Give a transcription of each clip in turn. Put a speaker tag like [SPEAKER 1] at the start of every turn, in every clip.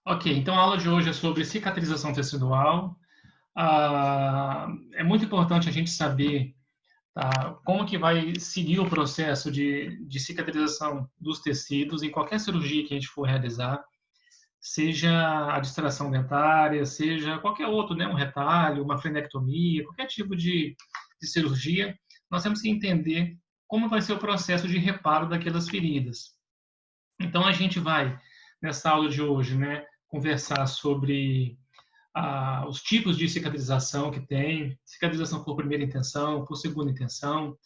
[SPEAKER 1] Ok, então a aula de hoje é sobre cicatrização tecidual. É muito importante a gente saber, tá, como que vai seguir o processo de cicatrização dos tecidos em qualquer cirurgia que a gente for realizar, seja a distração dentária, seja qualquer outro, né, um retalho, uma frenectomia, qualquer tipo de cirurgia, nós temos que entender como vai ser o processo de reparo daquelas feridas. Então a gente vai, nessa aula de hoje, né, conversar sobre os tipos de cicatrização que tem, cicatrização por primeira intenção, por segunda intenção,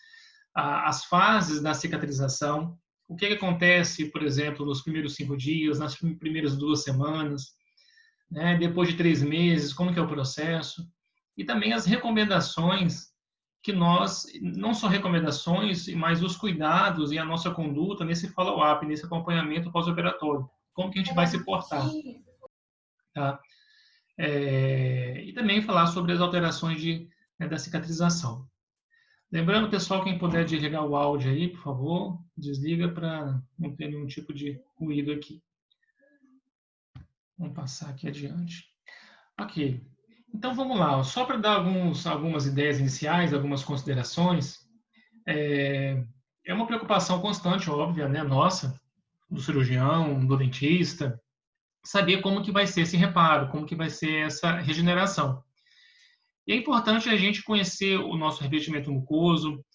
[SPEAKER 1] as fases da cicatrização, o que acontece, por exemplo, nos primeiros 5 dias, nas primeiras 2 semanas, né, depois de 3 meses, como que é o processo, e também as recomendações que nós, não só recomendações, mas os cuidados e a nossa conduta nesse follow-up, nesse acompanhamento pós-operatório, como que a gente vai se portar, tá? E também falar sobre as alterações da cicatrização. Lembrando, pessoal, quem puder desligar o áudio aí, por favor, desliga para não ter nenhum tipo de ruído aqui. Vamos passar aqui adiante. Ok. Então, vamos lá. Só para dar algumas ideias iniciais, algumas considerações, é uma preocupação constante, óbvia, né, nossa, do cirurgião, do dentista, saber como que vai ser esse reparo, como que vai ser essa regeneração. E é importante a gente conhecer o nosso revestimento mucoso.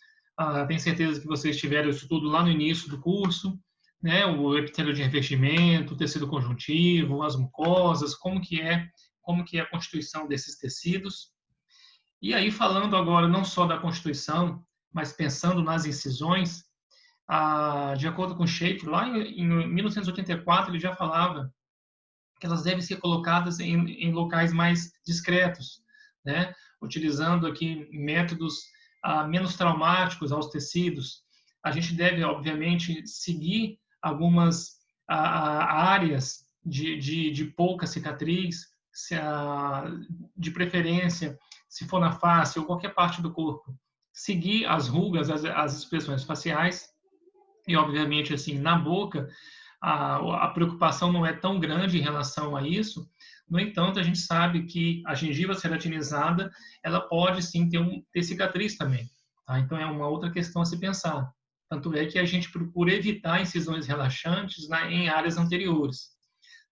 [SPEAKER 1] Tenho certeza que vocês tiveram isso tudo lá no início do curso, né? O epitélio de revestimento, o tecido conjuntivo, as mucosas, como que é a constituição desses tecidos. E aí, falando agora não só da constituição, mas pensando nas incisões, de acordo com o Schaefer, lá em 1984, ele já falava que elas devem ser colocadas em locais mais discretos, né? Utilizando aqui métodos menos traumáticos aos tecidos. A gente deve, obviamente, seguir algumas áreas de pouca cicatriz, de preferência, se for na face ou qualquer parte do corpo, seguir as rugas, as expressões faciais, e, obviamente, assim, na boca, a preocupação não é tão grande em relação a isso. No entanto, a gente sabe que a gengiva ceratinizada, ela pode sim ter cicatriz também. Tá? Então, é uma outra questão a se pensar. Tanto é que a gente procura evitar incisões relaxantes em áreas anteriores.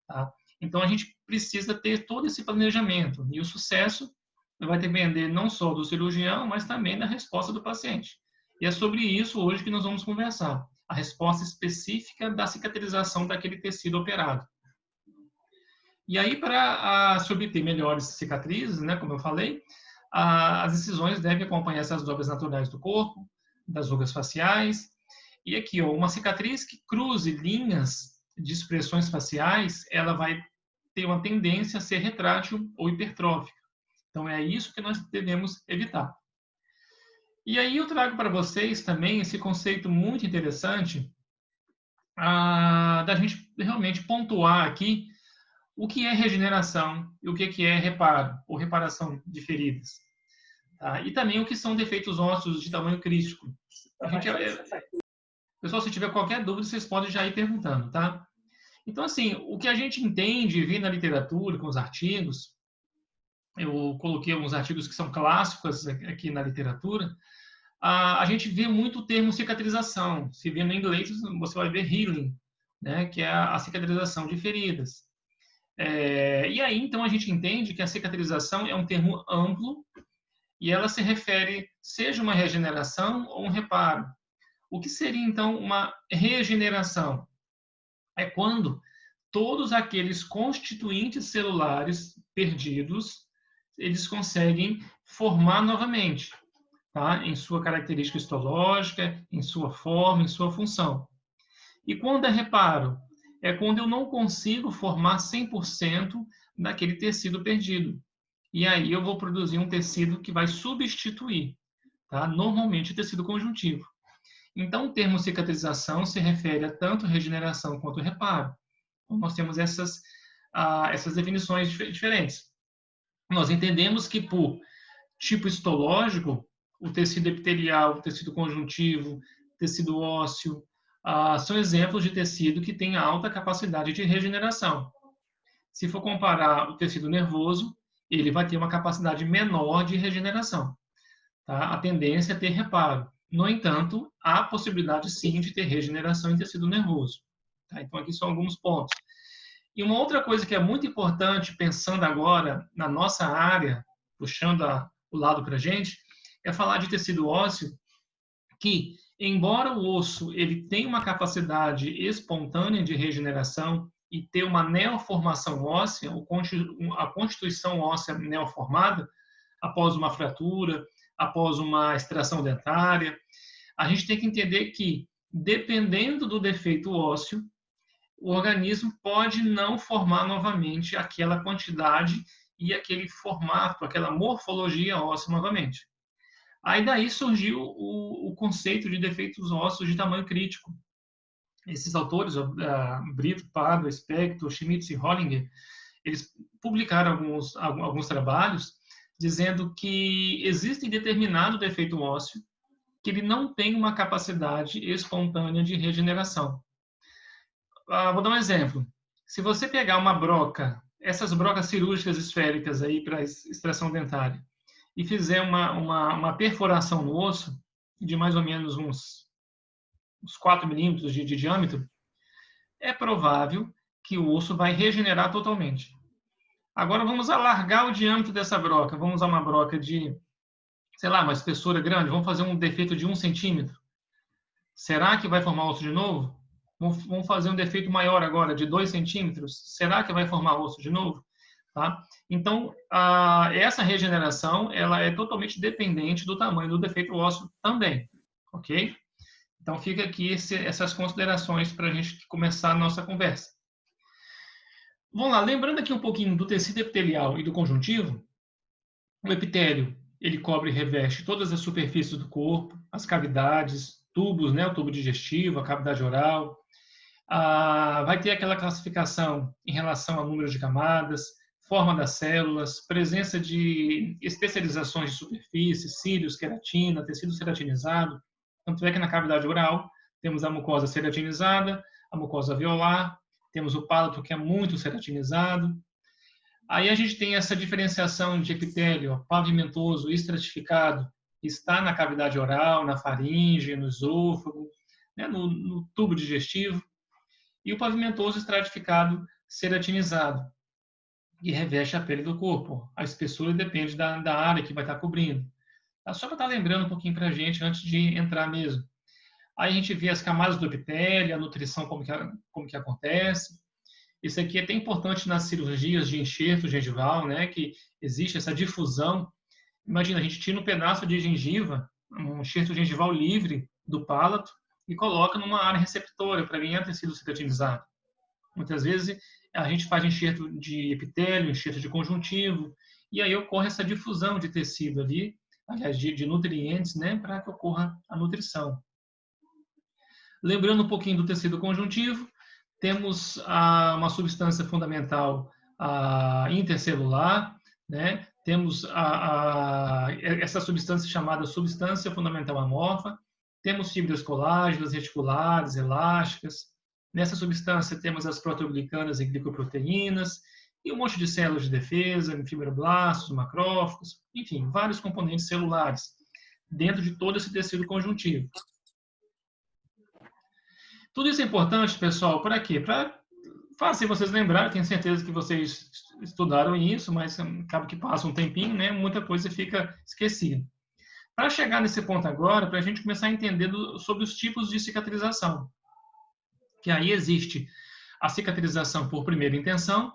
[SPEAKER 1] Tá? Então, a gente precisa ter todo esse planejamento. E o sucesso vai depender não só do cirurgião, mas também da resposta do paciente. E é sobre isso hoje que nós vamos conversar. A resposta específica da cicatrização daquele tecido operado. E aí, para se obter melhores cicatrizes, né, como eu falei, as incisões devem acompanhar essas dobras naturais do corpo, das rugas faciais. E aqui, ó, uma cicatriz que cruze linhas de expressões faciais, ela vai ter uma tendência a ser retrátil ou hipertrófica. Então, é isso que nós devemos evitar. E aí eu trago para vocês também esse conceito muito interessante da gente realmente pontuar aqui o que é regeneração e o que é reparo, ou reparação de feridas. Tá? E também o que são defeitos ósseos de tamanho crítico. Pessoal, se tiver qualquer dúvida, vocês podem já ir perguntando, tá? Então, assim, o que a gente entende e vê na literatura, com os artigos, eu coloquei alguns artigos que são clássicos aqui na literatura, a gente vê muito o termo cicatrização. Se vê no inglês, você vai ver healing, né, que é a cicatrização de feridas. E aí, então, a gente entende que a cicatrização é um termo amplo e ela se refere, seja uma regeneração ou um reparo. O que seria, então, uma regeneração? É quando todos aqueles constituintes celulares perdidos, eles conseguem formar novamente, tá? Em sua característica histológica, em sua forma, em sua função. E quando é reparo? É quando eu não consigo formar 100% daquele tecido perdido. E aí eu vou produzir um tecido que vai substituir, tá? Normalmente o tecido conjuntivo. Então, o termo cicatrização se refere a tanto regeneração quanto reparo. Então, nós temos essas definições diferentes. Nós entendemos que, por tipo histológico, o tecido epitelial, o tecido conjuntivo, o tecido ósseo, são exemplos de tecido que tem alta capacidade de regeneração. Se for comparar o tecido nervoso, ele vai ter uma capacidade menor de regeneração. Tá? A tendência é ter reparo. No entanto, há possibilidade sim de ter regeneração em tecido nervoso. Tá? Então, aqui são alguns pontos. E uma outra coisa que é muito importante, pensando agora na nossa área, puxando o lado para a gente, é falar de tecido ósseo, que, embora o osso ele tenha uma capacidade espontânea de regeneração e ter uma neoformação óssea, a constituição óssea neoformada, após uma fratura, após uma extração dentária, a gente tem que entender que, dependendo do defeito ósseo, o organismo pode não formar novamente aquela quantidade e aquele formato, aquela morfologia óssea novamente. Aí daí surgiu o conceito de defeitos ósseos de tamanho crítico. Esses autores, Brito, Padua, Spector, Schmitz e Hollinger, eles publicaram alguns trabalhos dizendo que existe determinado defeito ósseo que ele não tem uma capacidade espontânea de regeneração. Vou dar um exemplo. Se você pegar uma broca, essas brocas cirúrgicas esféricas aí para extração dentária, e fizer uma perfuração no osso, de mais ou menos uns 4 milímetros de diâmetro, é provável que o osso vai regenerar totalmente. Agora vamos alargar o diâmetro dessa broca. Vamos usar uma broca de, sei lá, uma espessura grande. Vamos fazer um defeito de 1 centímetro. Será que vai formar osso de novo? Vamos fazer um defeito maior agora, de 2 centímetros. Será que vai formar osso de novo? Tá? Então, essa regeneração ela é totalmente dependente do tamanho do defeito ósseo também. Ok? Então, fica aqui essas considerações para a gente começar a nossa conversa. Vamos lá, lembrando aqui um pouquinho do tecido epitelial e do conjuntivo, o epitélio, ele cobre e reveste todas as superfícies do corpo, as cavidades, tubos, né, o tubo digestivo, a cavidade oral. Vai ter aquela classificação em relação ao número de camadas, forma das células, presença de especializações de superfície, cílios, queratina, tecido ceratinizado. Tanto é que na cavidade oral temos a mucosa ceratinizada, a mucosa alveolar, temos o palato que é muito ceratinizado. Aí a gente tem essa diferenciação de epitélio pavimentoso e estratificado, que está na cavidade oral, na faringe, no esôfago, né, no tubo digestivo, e o pavimentoso estratificado ceratinizado, que reveste a pele do corpo. A espessura depende da área que vai estar cobrindo. Só para estar lembrando um pouquinho para a gente antes de entrar mesmo. Aí a gente vê as camadas do epitélio, a nutrição, como que acontece. Isso aqui é até importante nas cirurgias de enxerto gengival, né, que existe essa difusão. Imagina, a gente tira um pedaço de gengiva, um enxerto gengival livre do palato, e coloca numa área receptora para ganhar tecido ceratinizado. Muitas vezes a gente faz enxerto de epitélio, enxerto de conjuntivo, e aí ocorre essa difusão de tecido ali, aliás, de nutrientes, né, para que ocorra a nutrição. Lembrando um pouquinho do tecido conjuntivo, temos uma substância fundamental intercelular, né? Temos essa substância chamada substância fundamental amorfa, temos fibras colágenas, reticulares, elásticas. Nessa substância temos as proteoglicanas e glicoproteínas, e um monte de células de defesa, fibroblastos, macrófagos, enfim, vários componentes celulares dentro de todo esse tecido conjuntivo. Tudo isso é importante, pessoal, para quê? Para fazer vocês lembrarem, tenho certeza que vocês estudaram isso, mas acaba que passa um tempinho, né? Muita coisa fica esquecida. Para chegar nesse ponto agora, para a gente começar a entender sobre os tipos de cicatrização. Que aí existe a cicatrização por primeira intenção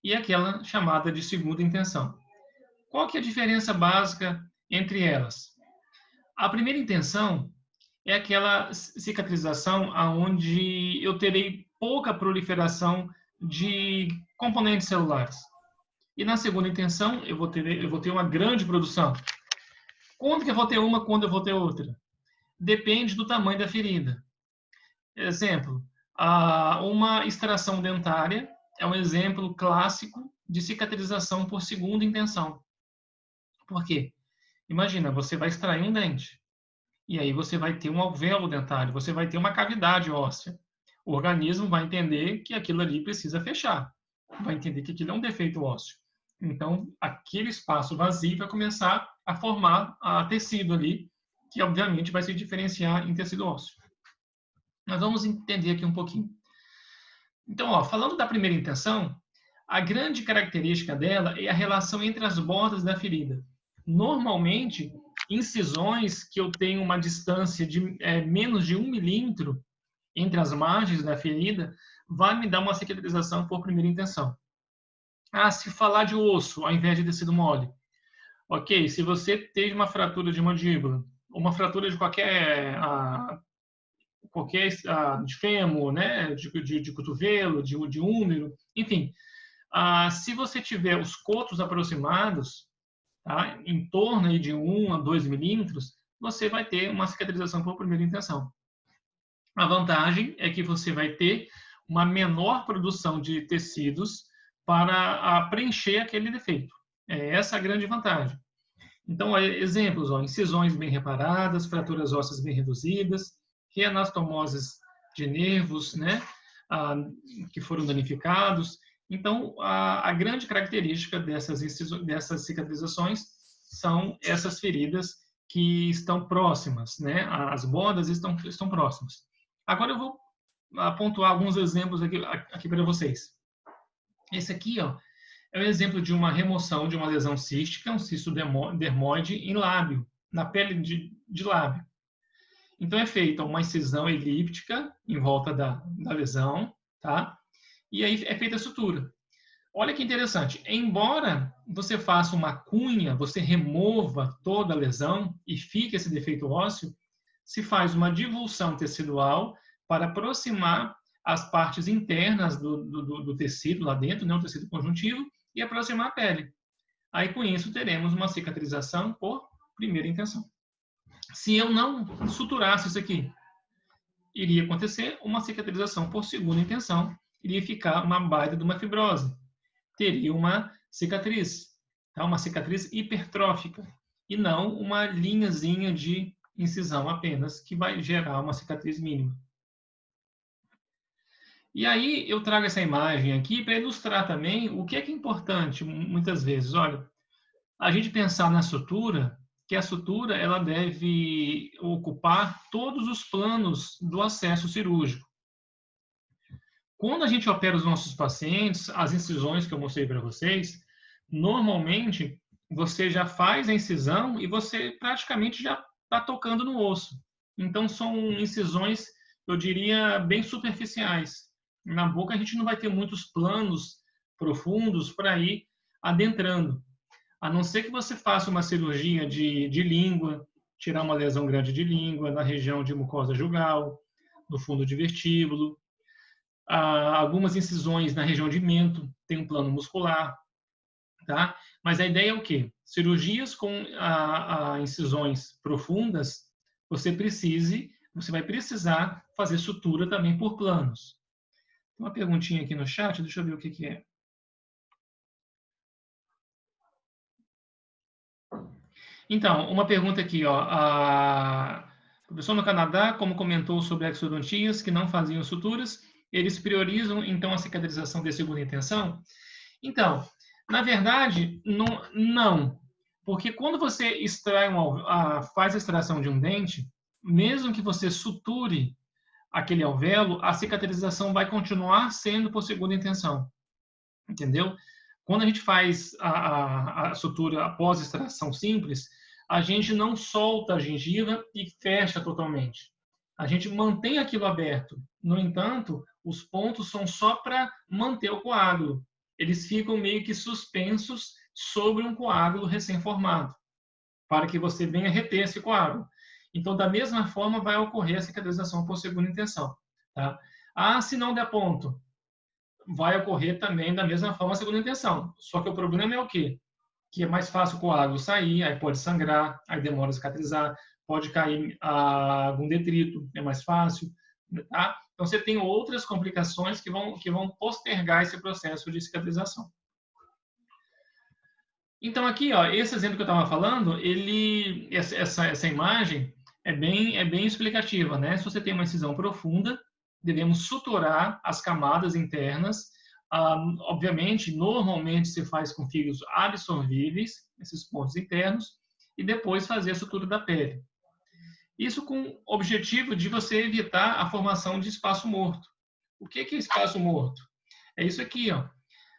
[SPEAKER 1] e aquela chamada de segunda intenção. Qual que é a diferença básica entre elas? A primeira intenção é aquela cicatrização onde eu terei pouca proliferação de componentes celulares. E na segunda intenção, eu vou ter uma grande produção. Quando que eu vou ter uma, quando eu vou ter outra? Depende do tamanho da ferida. Exemplo, uma extração dentária é um exemplo clássico de cicatrização por segunda intenção. Por quê? Imagina, você vai extrair um dente. E aí você vai ter um alvéolo dentário, você vai ter uma cavidade óssea. O organismo vai entender que aquilo ali precisa fechar. vai entender que aquilo é um defeito ósseo. Então, aquele espaço vazio vai começar a formar tecido ali, que obviamente vai se diferenciar em tecido ósseo. Nós vamos entender aqui um pouquinho. Então, ó, falando da primeira intenção, a grande característica dela é a relação entre as bordas da ferida. Normalmente, incisões que eu tenho uma distância de menos de 1 milímetro entre as margens da ferida, vai me dar uma cicatrização por primeira intenção. Se falar de osso, ao invés de tecido mole. Ok, se você teve uma fratura de mandíbula, uma fratura de qualquer de fêmur, né, de cotovelo, de úmero, enfim, se você tiver os cotos aproximados, tá, em torno aí de 1 a 2 milímetros, você vai ter uma cicatrização por primeira intenção. A vantagem é que você vai ter uma menor produção de tecidos para preencher aquele defeito. É essa a grande vantagem. Então, exemplos, incisões bem reparadas, fraturas ósseas bem reduzidas, reanastomoses de nervos, né, que foram danificados. Então, a grande característica dessas cicatrizações são essas feridas que estão próximas, né, as bordas estão próximas. Agora eu vou pontuar alguns exemplos aqui para vocês. Esse aqui, ó, é um exemplo de uma remoção de uma lesão cística, um cisto dermoide em lábio, na pele de lábio. Então, é feita uma incisão elíptica em volta da lesão, tá? E aí é feita a sutura. Olha que interessante. Embora você faça uma cunha, você remova toda a lesão e fique esse defeito ósseo, se faz uma divulsão tecidual para aproximar as partes internas do tecido lá dentro, né, o tecido conjuntivo, e aproximar a pele. Aí, com isso, teremos uma cicatrização por primeira intenção. Se eu não suturasse isso aqui, iria acontecer uma cicatrização por segunda intenção, iria ficar uma baita de uma fibrose. Teria uma cicatriz, tá? Uma cicatriz hipertrófica, e não uma linhazinha de incisão apenas, que vai gerar uma cicatriz mínima. E aí eu trago essa imagem aqui para ilustrar também o que é importante muitas vezes. Olha, a gente pensar na sutura, que a sutura ela deve ocupar todos os planos do acesso cirúrgico. Quando a gente opera os nossos pacientes, as incisões que eu mostrei para vocês, normalmente você já faz a incisão e você praticamente já está tocando no osso. Então são incisões, eu diria, bem superficiais. Na boca a gente não vai ter muitos planos profundos para ir adentrando. A não ser que você faça uma cirurgia de língua, tirar uma lesão grande de língua, na região de mucosa jugal, no fundo de vestíbulo. Algumas incisões na região de mento, tem um plano muscular. Tá? Mas a ideia é o quê? Cirurgias com incisões profundas, você vai precisar fazer sutura também por planos. Tem uma perguntinha aqui no chat, deixa eu ver o que é. Então, uma pergunta aqui, ó. A professor no Canadá, como comentou sobre exodontias que não faziam suturas, eles priorizam, então, a cicatrização de segunda intenção? Então, na verdade, não. Porque quando você faz a extração de um dente, mesmo que você suture aquele alvéolo, a cicatrização vai continuar sendo por segunda intenção. Entendeu? Quando a gente faz a sutura após extração simples, a gente não solta a gengiva e fecha totalmente. A gente mantém aquilo aberto. No entanto, os pontos são só para manter o coágulo. Eles ficam meio que suspensos sobre um coágulo recém-formado, para que você venha reter esse coágulo. Então, da mesma forma, vai ocorrer a cicatrização por segunda intenção. Tá? Se não der ponto, vai ocorrer também da mesma forma a segunda intenção. Só que o problema é o quê? Que é mais fácil o coágulo sair, aí pode sangrar, aí demora a cicatrizar, pode cair algum detrito, é mais fácil. Tá? Então, você tem outras complicações que vão postergar esse processo de cicatrização. Então, aqui, ó, esse exemplo que eu estava falando, essa imagem é bem explicativa, né? Se você tem uma incisão profunda, devemos suturar as camadas internas Obviamente, normalmente se faz com fios absorvíveis, esses pontos internos, e depois fazer a sutura da pele. Isso com o objetivo de você evitar a formação de espaço morto. O que é espaço morto? É isso aqui, ó.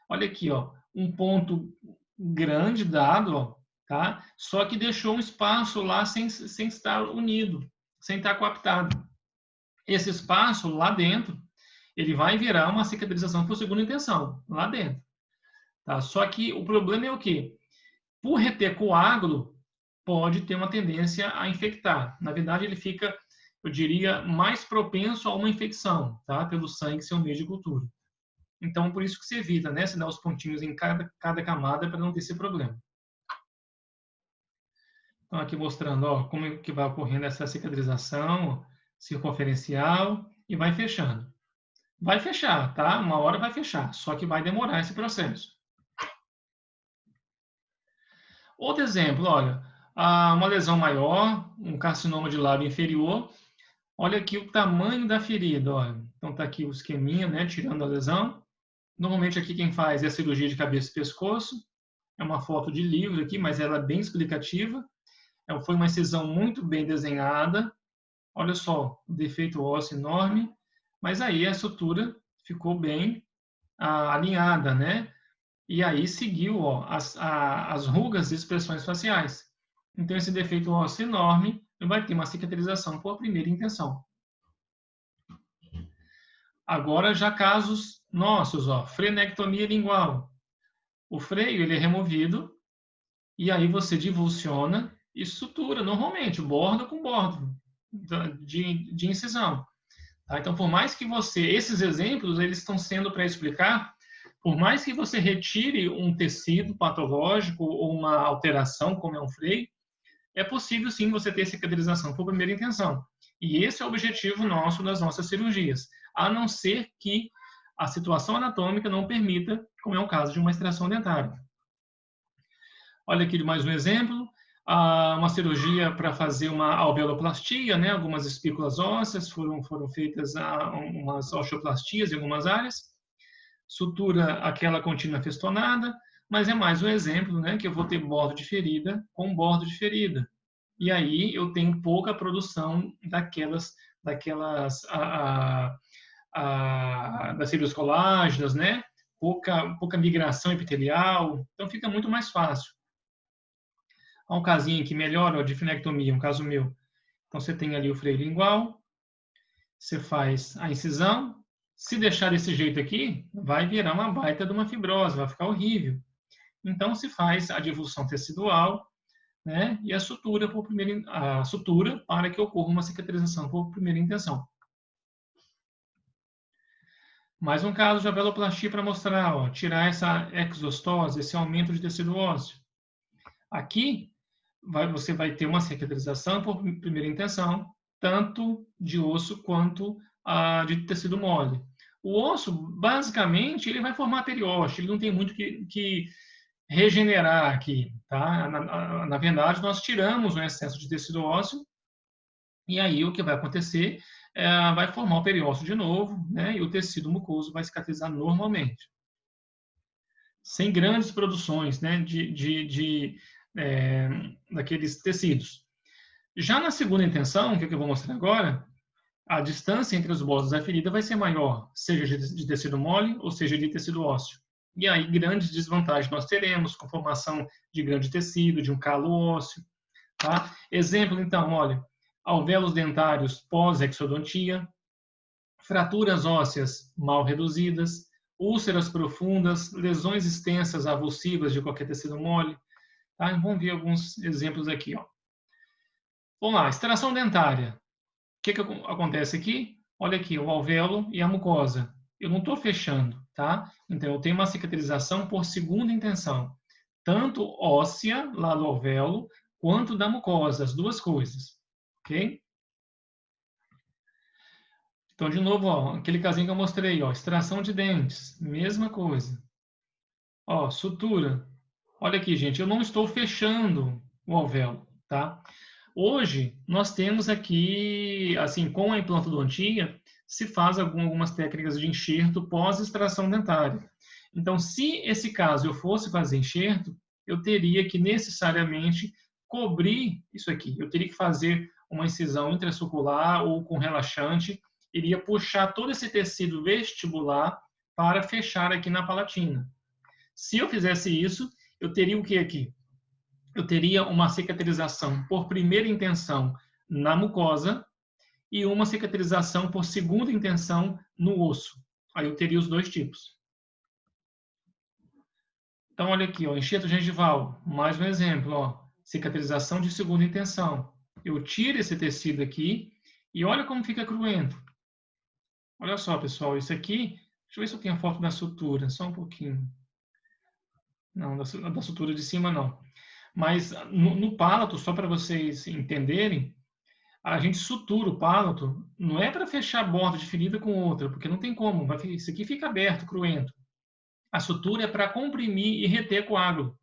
[SPEAKER 1] Olha aqui, ó, um ponto grande dado, ó, tá? Só que deixou um espaço lá sem estar unido, sem estar coaptado. Esse espaço lá dentro, ele vai virar uma cicatrização por segunda intenção, lá dentro. Tá? Só que o problema é o quê? Por reter coágulo, pode ter uma tendência a infectar. Na verdade, ele fica, eu diria, mais propenso a uma infecção, tá? Pelo sangue ser um meio de cultura. Então, por isso que se evita, né? Se dá os pontinhos em cada camada para não ter esse problema. Então, aqui mostrando, ó, como que vai ocorrendo essa cicatrização circunferencial e vai fechando. Vai fechar, tá? Uma hora vai fechar, só que vai demorar esse processo. Outro exemplo, olha, uma lesão maior, um carcinoma de lábio inferior. Olha aqui o tamanho da ferida, olha. Então tá aqui o esqueminha, né, tirando a lesão. Normalmente aqui quem faz é a cirurgia de cabeça e pescoço. É uma foto de livro aqui, mas ela é bem explicativa. Foi uma incisão muito bem desenhada. Olha só, o defeito ósseo enorme. Mas aí a sutura ficou bem alinhada, né? E aí seguiu, ó, as rugas e expressões faciais. Então esse defeito ósseo enorme vai ter uma cicatrização por primeira intenção. Agora já casos nossos, ó, frenectomia lingual. O freio ele é removido e aí você divulsiona e sutura normalmente, bordo com bordo de incisão. Tá? Então, por mais que esses exemplos eles estão sendo para explicar, por mais que você retire um tecido patológico ou uma alteração, como é um freio, é possível sim você ter cicatrização por primeira intenção. E esse é o objetivo nosso das nossas cirurgias, a não ser que a situação anatômica não permita, como é o caso de uma extração dentária. Olha aqui mais um exemplo, uma cirurgia para fazer uma alveoloplastia, né? Algumas espículas ósseas foram feitas umas osteoplastias em algumas áreas, sutura aquela contínua festonada, mas é mais um exemplo, né? Que eu vou ter bordo de ferida com bordo de ferida. E aí eu tenho pouca produção das fibras colágenas, né? Pouca migração epitelial, então fica muito mais fácil. Há um casinho que melhora de frenectomia, um caso meu. Então você tem ali o freio lingual, você faz a incisão. Se deixar desse jeito aqui, vai virar uma baita de uma fibrose, vai ficar horrível. Então se faz a divulsão tecidual, né, e a sutura para que ocorra uma cicatrização por primeira intenção. Mais um caso de alveoloplastia para mostrar, ó, tirar essa exostose, esse aumento de tecido ósseo. Aqui você vai ter uma cicatrização por primeira intenção, tanto de osso quanto de tecido mole. O osso, basicamente, ele vai formar periósteo, ele não tem muito que regenerar aqui, tá? Na verdade, nós tiramos o excesso de tecido ósseo e aí o que vai acontecer vai formar o periósteo de novo, né? E o tecido mucoso vai cicatrizar normalmente. Sem grandes produções, né? Daqueles tecidos. Já na segunda intenção, que é o que eu vou mostrar agora, a distância entre os bordos da ferida vai ser maior, seja de tecido mole ou seja de tecido ósseo. E aí grandes desvantagens nós teremos, com formação de grande tecido, de um calo ósseo. Tá? Exemplo, então, olha, alvéolos dentários pós-exodontia, fraturas ósseas mal reduzidas, úlceras profundas, lesões extensas avulsivas de qualquer tecido mole. Tá? Vamos ver alguns exemplos aqui. Ó. Vamos lá, extração dentária. O que acontece aqui? Olha aqui, o alvéolo e a mucosa. Eu não estou fechando, tá? Então, eu tenho uma cicatrização por segunda intenção. Tanto óssea, lá do alvéolo, quanto da mucosa, as duas coisas. Ok? Então, de novo, ó, aquele casinho que eu mostrei, ó, extração de dentes, mesma coisa. Ó, sutura. Olha aqui, gente, eu não estou fechando o alvéolo, tá? Hoje, nós temos aqui, assim, com a implantodontia, se faz algumas técnicas de enxerto pós-extração dentária. Então, se esse caso eu fosse fazer enxerto, eu teria que necessariamente cobrir isso aqui. Eu teria que fazer uma incisão intrasucular ou com relaxante, iria puxar todo esse tecido vestibular para fechar aqui na palatina. Se eu fizesse isso, eu teria o que aqui? Eu teria uma cicatrização por primeira intenção na mucosa e uma cicatrização por segunda intenção no osso. Aí eu teria os dois tipos. Então, olha aqui, ó, enxerto gengival, mais um exemplo, ó, cicatrização de segunda intenção. Eu tiro esse tecido aqui e olha como fica cruento. Olha só, pessoal, isso aqui, deixa eu ver se eu tenho a foto da sutura, só um pouquinho. Não, da sutura de cima não. Mas no palato, só para vocês entenderem, a gente sutura o palato, não é para fechar a borda de ferida com outra, porque não tem como, isso aqui fica aberto, cruento. A sutura é para comprimir e reter coágulo.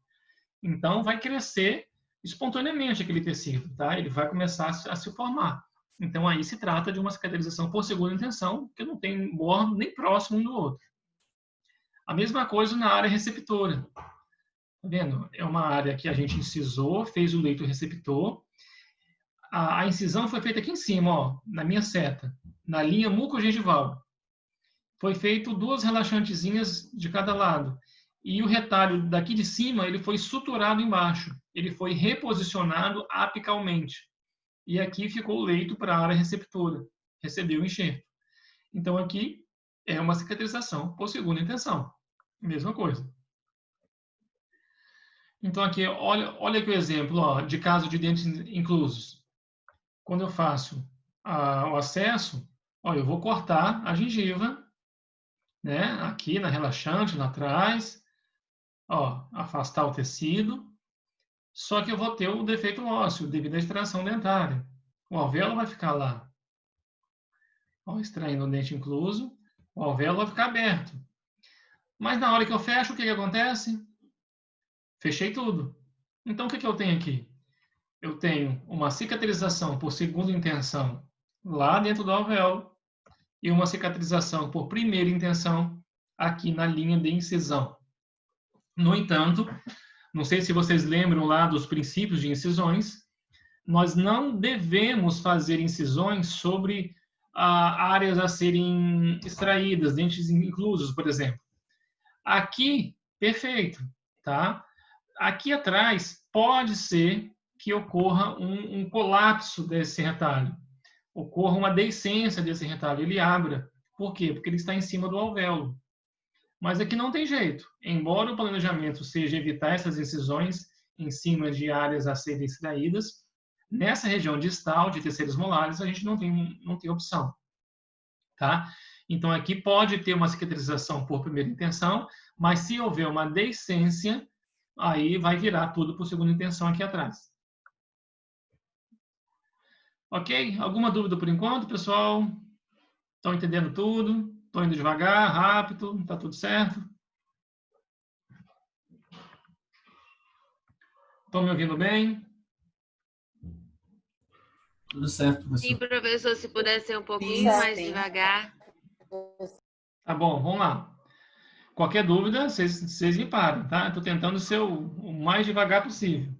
[SPEAKER 1] Então, vai crescer espontaneamente aquele tecido, tá? Ele vai começar a se formar. Então, aí se trata de uma cicatrização por segunda intenção, que não tem bordo nem próximo um do outro. A mesma coisa na área receptora. Tá vendo? É uma área que a gente incisou, fez o leito receptor. A incisão foi feita aqui em cima, ó, na minha seta, na linha mucogengival. Foi feito 2 relaxantezinhas de cada lado. E o retalho daqui de cima, ele foi suturado embaixo. Ele foi reposicionado apicalmente. E aqui ficou o leito para a área receptora. Recebeu o enxerto. Então, aqui é uma cicatrização por segunda intenção. Mesma coisa. Então, aqui, olha aqui o exemplo, ó, de caso de dentes inclusos. Quando eu faço o acesso, ó, eu vou cortar a gengiva, né? Aqui na relaxante, lá atrás, ó, afastar o tecido. Só que eu vou ter o defeito ósseo devido à extração dentária. O alvéolo vai ficar lá. Ó, extraindo o dente incluso, o alvéolo vai ficar aberto. Mas na hora que eu fecho, o que acontece? Fechei tudo. Então, o que eu tenho aqui? Eu tenho uma cicatrização por segunda intenção lá dentro do alvéolo e uma cicatrização por primeira intenção aqui na linha de incisão. No entanto, não sei se vocês lembram lá dos princípios de incisões, nós não devemos fazer incisões sobre áreas a serem extraídas, dentes inclusos, por exemplo. Aqui, perfeito, tá? Aqui atrás, pode ser que ocorra um colapso desse retalho, ocorra uma deiscência desse retalho, ele abra. Por quê? Porque ele está em cima do alvéolo. Mas aqui não tem jeito. Embora o planejamento seja evitar essas incisões em cima de áreas a serem extraídas, nessa região distal de terceiros molares a gente não tem opção. Tá? Então aqui pode ter uma cicatrização por primeira intenção, mas se houver uma deiscência, aí vai virar tudo por segunda intenção aqui atrás. Ok? Alguma dúvida por enquanto, pessoal? Estão entendendo tudo? Estão indo devagar, rápido? Está tudo certo? Estão me ouvindo bem?
[SPEAKER 2] Tudo certo, professor.
[SPEAKER 3] Sim, professor, se puder ser um pouquinho mais devagar.
[SPEAKER 1] Tá bom, vamos lá. Qualquer dúvida, vocês me param, tá? Estou tentando ser o mais devagar possível.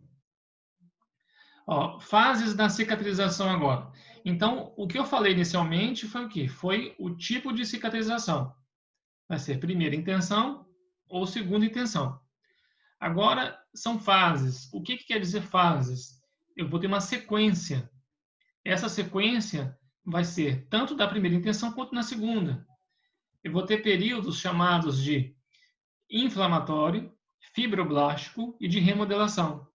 [SPEAKER 1] Ó, fases da cicatrização agora. Então, o que eu falei inicialmente foi o quê? Foi o tipo de cicatrização. Vai ser primeira intenção ou segunda intenção. Agora, são fases. O que quer dizer fases? Eu vou ter uma sequência. Essa sequência vai ser tanto da primeira intenção quanto na segunda. Eu vou ter períodos chamados de inflamatório, fibroblástico e de remodelação.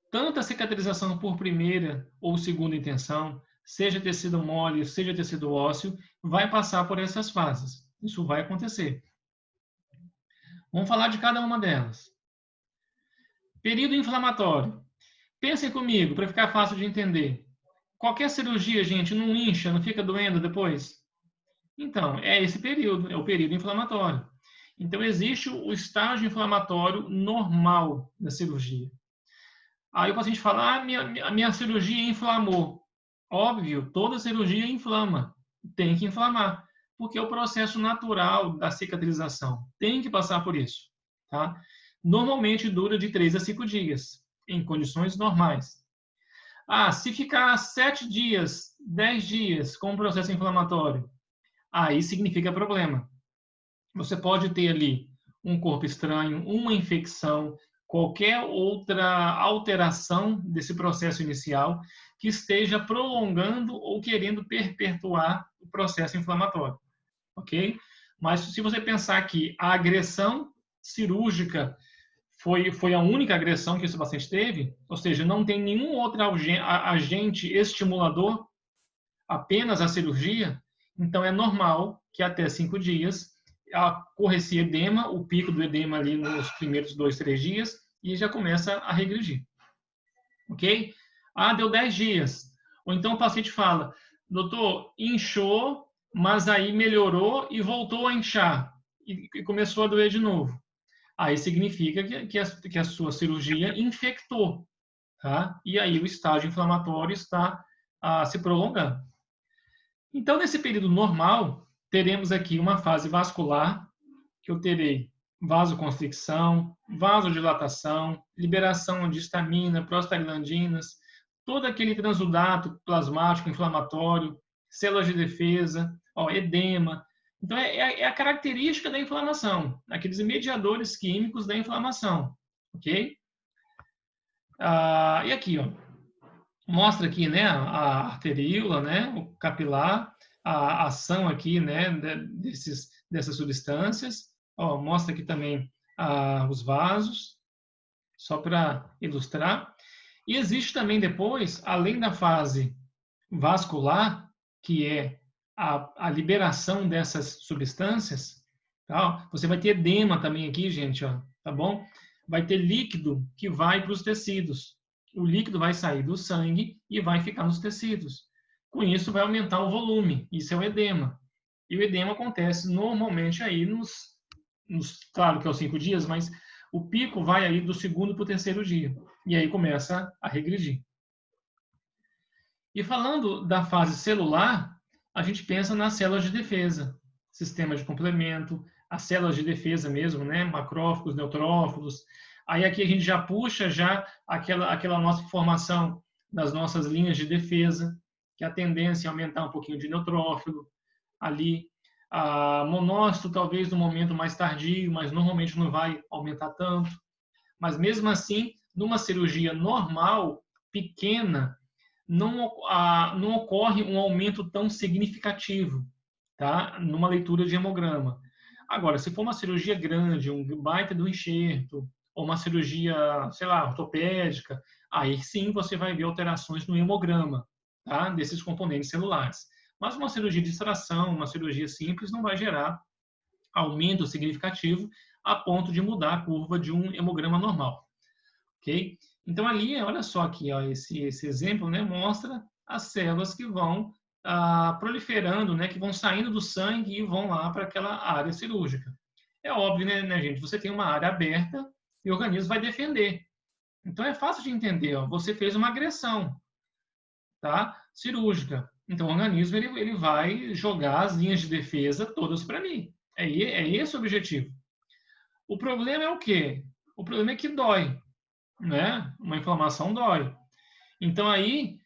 [SPEAKER 1] Tanto a cicatrização por primeira ou segunda intenção, seja tecido mole, seja tecido ósseo, vai passar por essas fases. Isso vai acontecer. Vamos falar de cada uma delas. Período inflamatório. Pensem comigo, para ficar fácil de entender. Qualquer cirurgia, gente, não incha, não fica doendo depois? Então, é esse período, é o período inflamatório. Então, existe o estágio inflamatório normal da cirurgia. Aí o paciente fala, a minha cirurgia inflamou. Óbvio, toda cirurgia inflama. Tem que inflamar. porque é o processo natural da cicatrização. Tem que passar por isso, tá? Normalmente dura de 3 a 5 dias, em condições normais. Se ficar 7 dias, 10 dias com um processo inflamatório, aí significa problema. Você pode ter ali um corpo estranho, uma infecção, qualquer outra alteração desse processo inicial que esteja prolongando ou querendo perpetuar o processo inflamatório, ok? Mas se você pensar que a agressão cirúrgica foi a única agressão que esse paciente teve, ou seja, não tem nenhum outro agente estimulador, apenas a cirurgia, então é normal que até 5 dias ocorra esse edema, o pico do edema ali nos primeiros 2, 3 dias, e já começa a regredir. Ok? Deu 10 dias. Ou então o paciente fala, doutor, inchou, mas aí melhorou e voltou a inchar. E começou a doer de novo. Aí significa que a sua cirurgia infectou. Tá? E aí o estágio inflamatório está se prolongando. Então, nesse período normal, teremos aqui uma fase vascular, que eu terei vasoconstricção, vasodilatação, liberação de histamina, prostaglandinas, todo aquele transudato plasmático inflamatório, células de defesa, edema. Então, é a característica da inflamação, aqueles mediadores químicos da inflamação, ok? E aqui, mostra aqui, né, a arteríola, né, o capilar, a ação aqui, né, dessas substâncias. Mostra aqui também os vasos, só para ilustrar. E existe também depois, além da fase vascular, que é a liberação dessas substâncias, tá? Você vai ter edema também aqui, gente, tá bom? Vai ter líquido que vai para os tecidos. O líquido vai sair do sangue e vai ficar nos tecidos. Com isso, vai aumentar o volume. Isso é o edema. E o edema acontece normalmente aí claro que aos 5 dias, mas o pico vai aí do 2º para o 3º dia. E aí começa a regredir. E falando da fase celular, a gente pensa nas células de defesa, sistema de complemento, as células de defesa mesmo, né? Macrófagos, neutrófilos. Aí aqui a gente já puxa aquela nossa formação das nossas linhas de defesa, que a tendência é aumentar um pouquinho de neutrófilo. Ali, monócito talvez no momento mais tardio, mas normalmente não vai aumentar tanto. Mas mesmo assim, numa cirurgia normal, pequena, não ocorre um aumento tão significativo, tá? Numa leitura de hemograma. Agora, se for uma cirurgia grande, um baita do enxerto, ou uma cirurgia, sei lá, ortopédica, aí sim você vai ver alterações no hemograma, tá? Desses componentes celulares. Mas uma cirurgia de extração, uma cirurgia simples, não vai gerar aumento significativo a ponto de mudar a curva de um hemograma normal. Ok? Então, ali, olha só aqui, esse exemplo, né, mostra as células que vão proliferando, né, que vão saindo do sangue e vão lá para aquela área cirúrgica. É óbvio, né, gente? Você tem uma área aberta e o organismo vai defender. Então, é fácil de entender. Você fez uma agressão, tá? Cirúrgica. Então, o organismo ele vai jogar as linhas de defesa todas para mim. É esse o objetivo. O problema é o quê? O problema é que dói. Né? Uma inflamação dói. Então aí,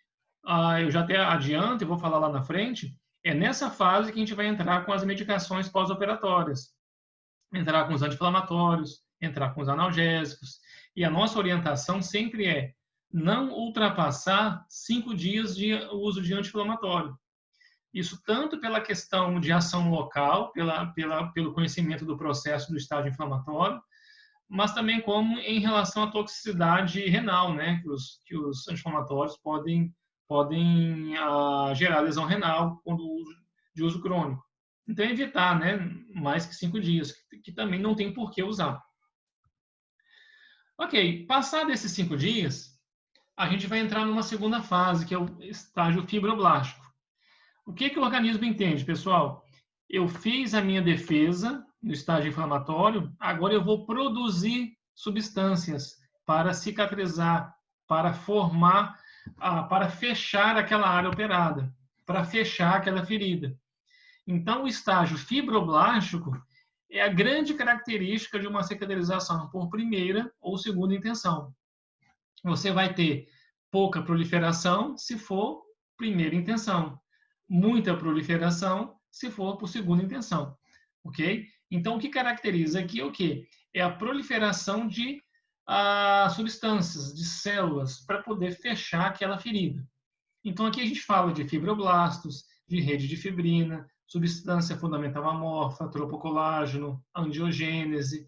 [SPEAKER 1] eu já até adianto, eu vou falar lá na frente, é nessa fase que a gente vai entrar com as medicações pós-operatórias. Entrar com os anti-inflamatórios, entrar com os analgésicos. E a nossa orientação sempre é não ultrapassar 5 dias de uso de anti-inflamatório. Isso tanto pela questão de ação local, pelo conhecimento do processo do estágio inflamatório, mas também como em relação à toxicidade renal, né? Que os anti-inflamatórios podem gerar lesão renal quando de uso crônico. Então, evitar, né? Mais que 5 dias, que também não tem por que usar. Ok, passado esses 5 dias, a gente vai entrar numa segunda fase, que é o estágio fibroblástico. O que o organismo entende, pessoal? Eu fiz a minha defesa no estágio inflamatório, agora eu vou produzir substâncias para cicatrizar, para formar, para fechar aquela área operada, para fechar aquela ferida. Então, o estágio fibroblástico é a grande característica de uma cicatrização por primeira ou segunda intenção. Você vai ter pouca proliferação se for primeira intenção, muita proliferação se for por segunda intenção, ok? Então, o que caracteriza aqui é o quê? É a proliferação de substâncias, de células, para poder fechar aquela ferida. Então, aqui a gente fala de fibroblastos, de rede de fibrina, substância fundamental amorfa, tropocolágeno, angiogênese,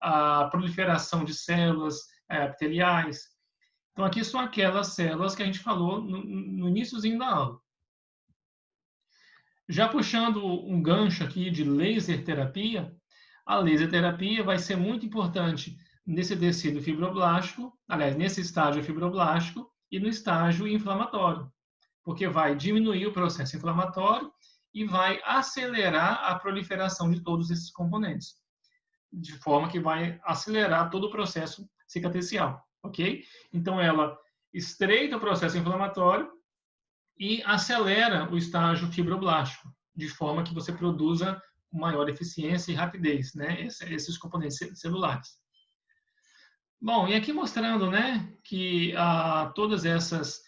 [SPEAKER 1] a proliferação de células epiteliais. Então, aqui são aquelas células que a gente falou no iníciozinho da aula. Já puxando um gancho aqui de laser terapia, a laser terapia vai ser muito importante nesse tecido fibroblástico, aliás, nesse estágio fibroblástico e no estágio inflamatório, porque vai diminuir o processo inflamatório e vai acelerar a proliferação de todos esses componentes, de forma que vai acelerar todo o processo cicatricial, ok? Então, ela estreita o processo inflamatório e acelera o estágio fibroblástico, de forma que você produza maior eficiência e rapidez, né? Esses componentes celulares. Bom, e aqui mostrando, né, que todas essas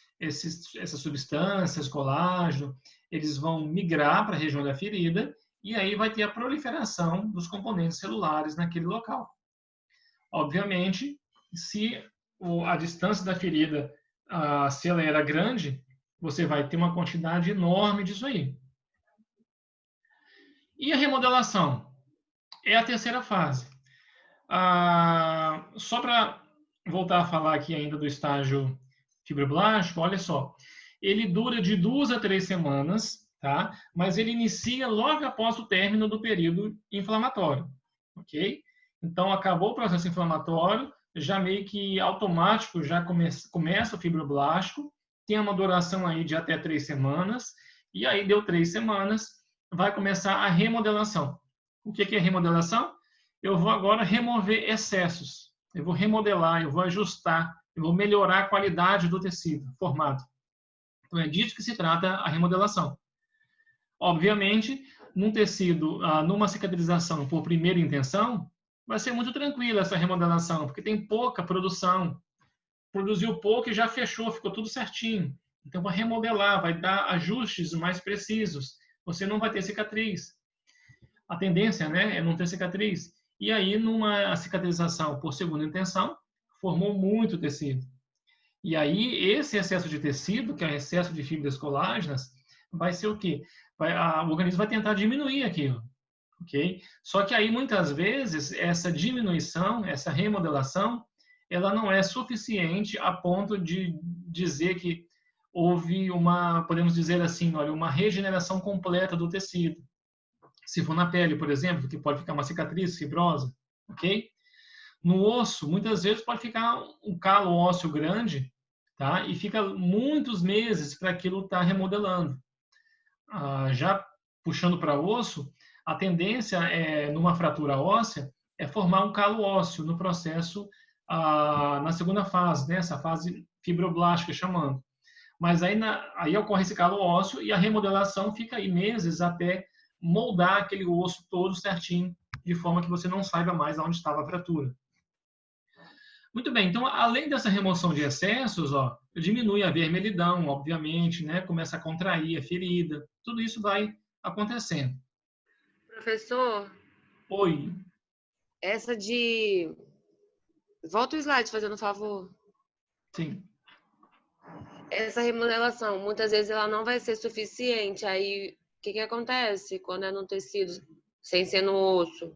[SPEAKER 1] substâncias, colágeno, eles vão migrar para a região da ferida e aí vai ter a proliferação dos componentes celulares naquele local. Obviamente, se a distância da ferida se ela era grande, você vai ter uma quantidade enorme disso aí. E a remodelação? É a terceira fase. Só para voltar a falar aqui ainda do estágio fibroblástico, olha só. Ele dura de 2 a 3 semanas, tá? Mas ele inicia logo após o término do período inflamatório, ok? Então, acabou o processo inflamatório, já meio que automático, já começa o fibroblástico, tem uma duração aí de até 3 semanas, e aí deu 3 semanas, vai começar a remodelação. O que é remodelação? Eu vou agora remover excessos, eu vou remodelar, eu vou ajustar, eu vou melhorar a qualidade do tecido formado. Então, é disso que se trata a remodelação. Obviamente, num tecido, numa cicatrização por primeira intenção, vai ser muito tranquila essa remodelação, porque tem pouca produção. Produziu pouco e já fechou, ficou tudo certinho. Então, vai remodelar, vai dar ajustes mais precisos. Você não vai ter cicatriz. A tendência, né, é não ter cicatriz. E aí, numa cicatrização por segunda intenção, formou muito tecido. E aí, esse excesso de tecido, que é o excesso de fibras colágenas, vai ser o quê? O organismo vai tentar diminuir aquilo. Okay? Só que aí, muitas vezes, essa diminuição, essa remodelação, ela não é suficiente a ponto de dizer que houve podemos dizer assim, olha, uma regeneração completa do tecido. Se for na pele, por exemplo, que pode ficar uma cicatriz fibrosa, ok? No osso, muitas vezes pode ficar um calo ósseo grande, tá? E fica muitos meses para aquilo estar remodelando. Já puxando para o osso, a tendência numa fratura óssea, é formar um calo ósseo no processo, na segunda fase, né? Essa fase fibroblástica, chamando. Mas aí ocorre esse calo ósseo e a remodelação fica aí meses até moldar aquele osso todo certinho, de forma que você não saiba mais onde estava a fratura. Muito bem, então, além dessa remoção de excessos, diminui a vermelhidão, obviamente, né? Começa a contrair a ferida, tudo isso vai acontecendo.
[SPEAKER 3] Professor?
[SPEAKER 1] Oi.
[SPEAKER 3] Essa de... Volta o slide, fazendo um favor.
[SPEAKER 1] Sim.
[SPEAKER 3] Essa remodelação, muitas vezes ela não vai ser suficiente, aí o que acontece quando é no tecido, sem ser no osso?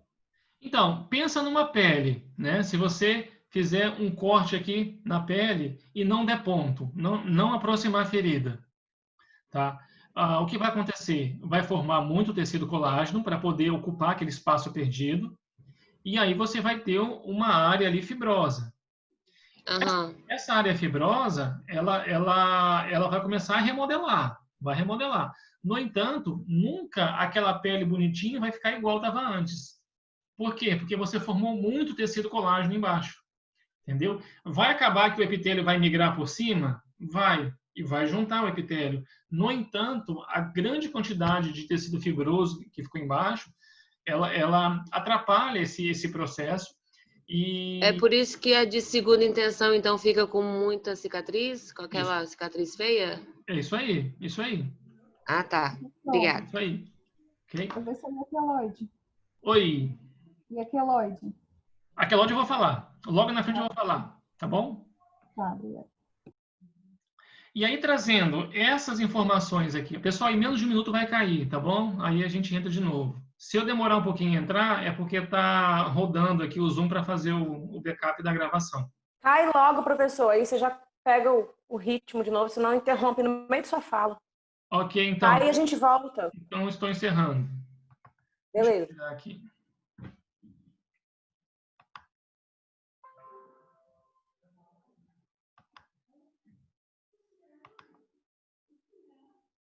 [SPEAKER 1] Então, pensa numa pele, né? Se você fizer um corte aqui na pele e não der ponto, não aproximar a ferida, tá? O que vai acontecer? Vai formar muito tecido colágeno para poder ocupar aquele espaço perdido, e aí você vai ter uma área ali fibrosa.
[SPEAKER 3] Uhum.
[SPEAKER 1] Essa área fibrosa, ela vai começar a remodelar, vai remodelar. No entanto, nunca aquela pele bonitinha vai ficar igual estava antes. Por quê? Porque você formou muito tecido colágeno embaixo, entendeu? Vai acabar que o epitélio vai migrar por cima? e vai juntar o epitélio. No entanto, a grande quantidade de tecido fibroso que ficou embaixo, ela atrapalha esse processo
[SPEAKER 3] É
[SPEAKER 1] e
[SPEAKER 3] por isso que a de segunda intenção, então, fica com muita cicatriz, com
[SPEAKER 1] isso,
[SPEAKER 3] aquela cicatriz feia?
[SPEAKER 1] é isso aí, isso aí,
[SPEAKER 3] Ah, tá.
[SPEAKER 2] Bom,
[SPEAKER 3] Obrigada.
[SPEAKER 1] isso aí, ok?
[SPEAKER 2] professor, e a queloide?
[SPEAKER 1] Oi,
[SPEAKER 2] E a queloide?
[SPEAKER 1] aquela onde eu vou falar, logo na frente eu vou falar, tá bom?
[SPEAKER 2] Tá, obrigada.
[SPEAKER 1] E aí, trazendo essas informações aqui, pessoal, em menos de um minuto vai cair, tá bom? Aí a gente entra de novo. Se eu demorar um pouquinho a entrar, é porque está rodando aqui o Zoom para fazer o backup da gravação.
[SPEAKER 4] Cai logo, professor, aí você já pega o ritmo de novo, senão interrompe no meio da sua fala.
[SPEAKER 1] Ok, então.
[SPEAKER 4] Aí a gente volta.
[SPEAKER 1] Então, estou encerrando.
[SPEAKER 4] Beleza.
[SPEAKER 1] Deixa eu tirar aqui.